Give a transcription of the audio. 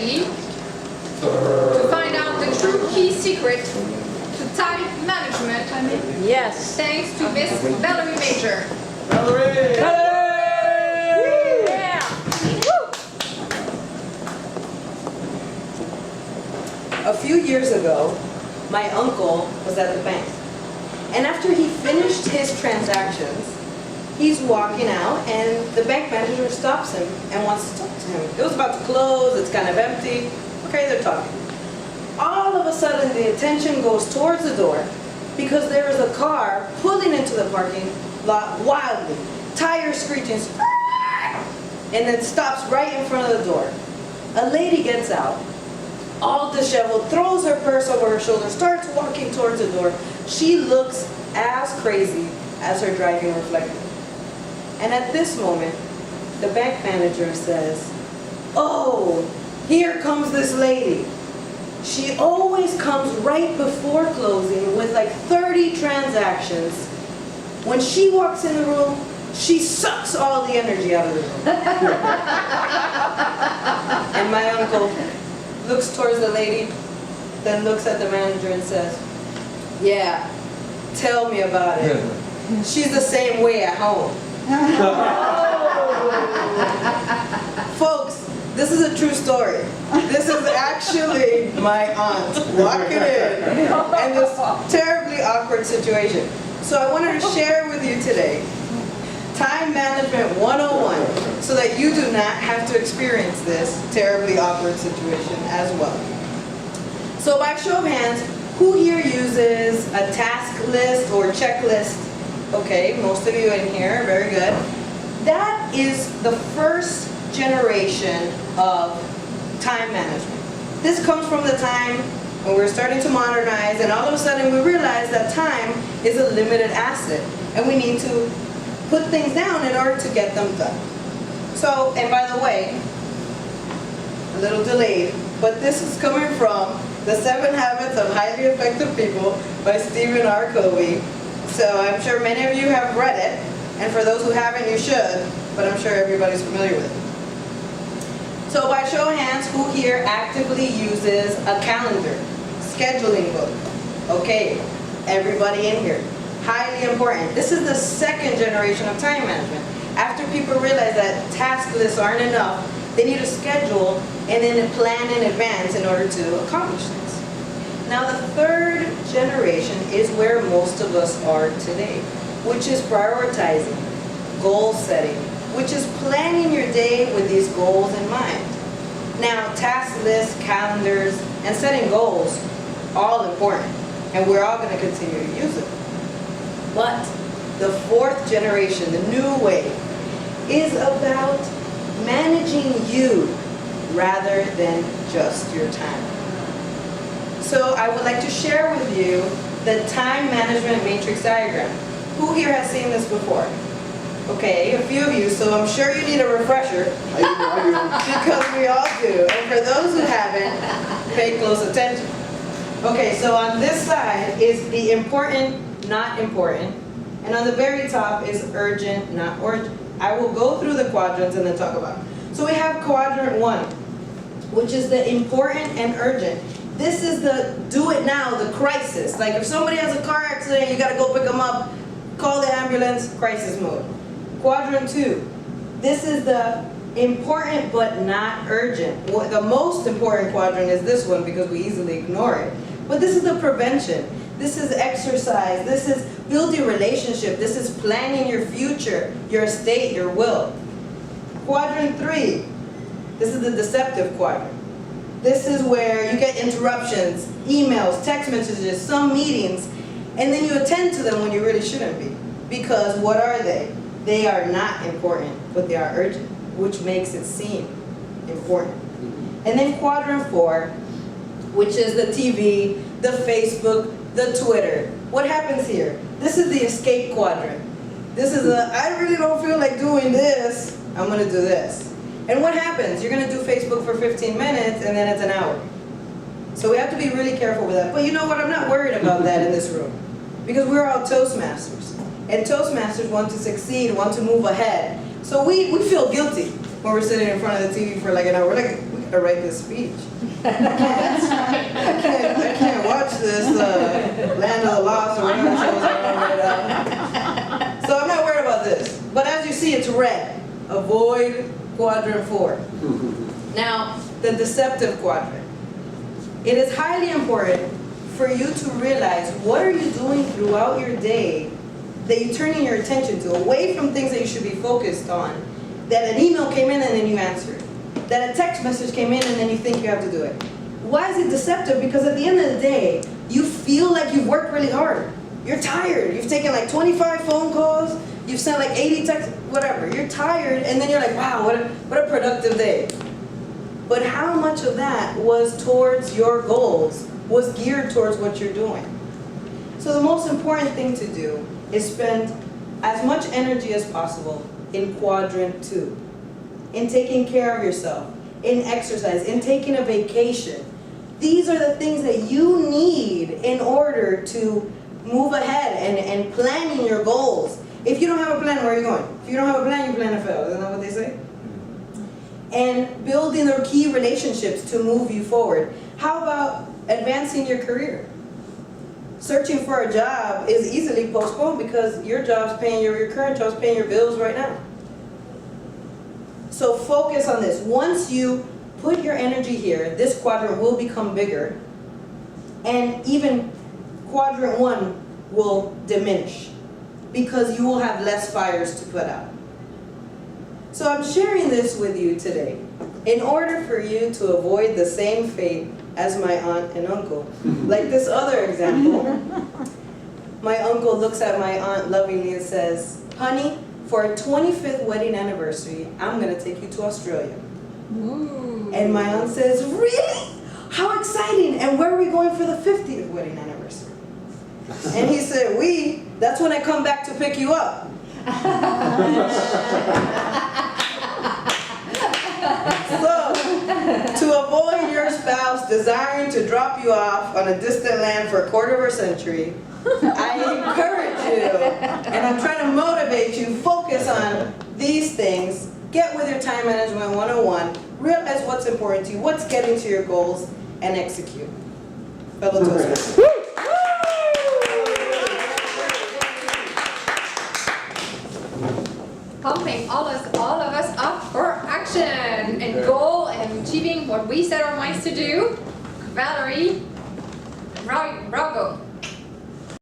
ready to find out the true key secret to time management? Yes. Thanks to Miss Valerie Major. Valerie! Yeah. A few years ago, my uncle was at the bank. And after he finished his transactions, he's walking out and the bank manager stops him and wants to talk to him. It was about to close, it's kind of empty. Okay, they're talking. All of a sudden, the attention goes towards the door because there is a car pulling into the parking lot wildly, tires screeching, and then stops right in front of the door. A lady gets out, all disheveled, throws her purse over her shoulder, starts walking towards the door. She looks as crazy as her driving reflected. And at this moment, the bank manager says, "Oh, here comes this lady. She always comes right before closing with like 30 transactions. When she walks in the room, she sucks all the energy out of the room." And my uncle looks towards the lady, then looks at the manager and says, "Yeah, tell me about it. She's the same way at home." Folks, this is a true story. This is actually my aunt walking in this terribly awkward situation. So I wanted to share with you today Time Management 101 so that you do not have to experience this terribly awkward situation as well. So by show of hands, who here uses a task list or checklist? Okay, most of you in here, very good. That is the first generation of time management. This comes from the time when we're starting to modernize and all of a sudden we realize that time is a limited asset and we need to put things down in order to get them done. So, and by the way, a little delayed, but this is coming from The 7 Habits of Highly Effective People by Stephen R. Covey. So I'm sure many of you have read it, and for those who haven't, you should, but I'm sure everybody's familiar with it. So by show of hands, who here actively uses a calendar, scheduling book? Okay, everybody in here. Highly important. This is the second generation of time management. After people realize that task lists aren't enough, they need a schedule and then a plan in advance in order to accomplish things. Now the third generation is where most of us are today, which is prioritizing, goal setting, which is planning your day with these goals in mind. Now task lists, calendars, and setting goals, all important, and we're all going to continue to use it. But the fourth generation, the new way, is about managing you rather than just your time. So I would like to share with you the time management matrix diagram. Who here has seen this before? Okay, a few of you, so I'm sure you need a refresher. I do. Because we all do. And for those who haven't, pay close attention. Okay, so on this side is the important, not important. And on the very top is urgent, not urgent. I will go through the quadrants and then talk about it. So we have quadrant 1, which is the important and urgent. This is the do it now, the crisis. Like if somebody has a car accident, you gotta go pick them up, call the ambulance, crisis mode. Quadrant 2, this is the important but not urgent. The most important quadrant is this one because we easily ignore it. But this is the prevention. This is exercise. This is building relationship. This is planning your future, your estate, your will. Quadrant 3, this is the deceptive quadrant. This is where you get interruptions, emails, text messages, some meetings, and then you attend to them when you really shouldn't be. Because what are they? They are not important, but they are urgent, which makes it seem important. And then quadrant 4, which is the TV, the Facebook, the Twitter. What happens here? This is the escape quadrant. This is the, I really don't feel like doing this, I'm going to do this. And what happens? You're going to do Facebook for 15 minutes and then it's an hour. So we have to be really careful with that. But you know what? I'm not worried about that in this room. Because we're all Toastmasters. And Toastmasters want to succeed, want to move ahead. So we feel guilty when we're sitting in front of the TV for like an hour. We're like, we gotta write this speech. I can't watch this Land of the Lost or whatever shows are on right now. So I'm not worried about this. But as you see, it's red. Avoid quadrant 4. Now, the deceptive quadrant. It is highly important for you to realize what are you doing throughout your day that you're turning your attention to, away from things that you should be focused on, that an email came in and then you answered, that a text message came in and then you think you have to do it. Why is it deceptive? Because at the end of the day, you feel like you've worked really hard. You're tired. You've taken like 25 phone calls, you've sent like 80 texts, whatever. You're tired and then you're like, wow, what a productive day. But how much of that was towards your goals, was geared towards what you're doing? So the most important thing to do is spend as much energy as possible in quadrant 2, in taking care of yourself, in exercise, in taking a vacation. These are the things that you need in order to move ahead and planning your goals. If you don't have a plan, where are you going? If you don't have a plan, you plan to fail. Isn't that what they say? And building the key relationships to move you forward. How about advancing your career? Searching for a job is easily postponed because your job's paying your current job's paying your bills right now. So focus on this. Once you put your energy here, this quadrant will become bigger, and even quadrant 1 will diminish because you will have less fires to put out. So I'm sharing this with you today in order for you to avoid the same fate as my aunt and uncle. Like this other example, my uncle looks at my aunt lovingly and says, honey, for our 25th wedding anniversary, I'm gonna take you to Australia. Ooh. And my aunt says, really? How exciting! And where are we going for the 50th wedding anniversary? And he said, that's when I come back to pick you up. So, to avoid your spouse desiring to drop you off on a distant land for a quarter of a century, I encourage you, and I'm trying to motivate you, focus on these things, get with your time management 101, realize what's important to you, what's getting to your goals, and execute. Fellow Toastmasters. Pumping all of us up for action and goal and achieving what we set our minds to do. Valerie, bravo.